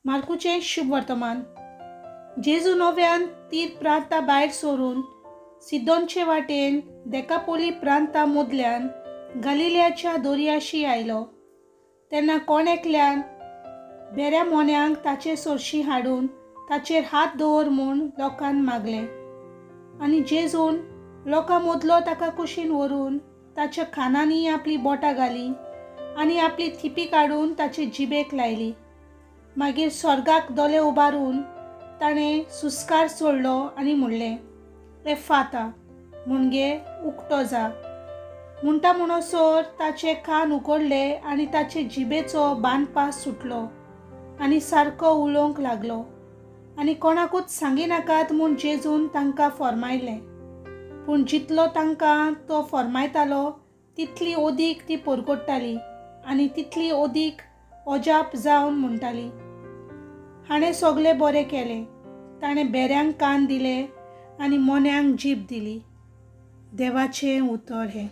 मार्कूचें शुभ वर्तमान. जेजू नव्यान तीर प्रांता भायर सोरून सिदोनचे वाटेन देकापोली प्रांता मदल्यान गलिल्याच्या दर्याशी आयलो. तेन्ना कोण एकल्यान बऱ्या मोन्यांक ताचे सोरशी हाडून ताचेर हात दवर म्हूण लोकांक मागलें. आनी जेजून लोकां मदलो ताका कुशीन व्हरून ताच्या कानांनी आपली बोटां घाली आनी आपली थिपी काडून ताचे जिबेक लायली. मागीर स्वर्गाक दोळे उबारून ताणें सुस्कार सोडलो आनी म्हणलें, एफाता, म्हणजे उक्तो जा. म्हणटा म्हणसर ताचे कान उगडले आनी ताचे जिबेचो बांदपास सुटलो आनी सारको उलोवंक लागलो. आनी कोणाकूच सांगिनाकात म्हूण जेजून तांकां फर्मायलें. पूण जितलो तांकां तो फर्मायतालो तितली ओदीक ती परगडटाली आनी तितली ओदीक अजाप जावन म्हणटाली, हाणें सगळें बरें केलें. ताणें बेऱ्यांक कान दिले आनी मोन्यांक जीब दिली. देवाचें उतर हें.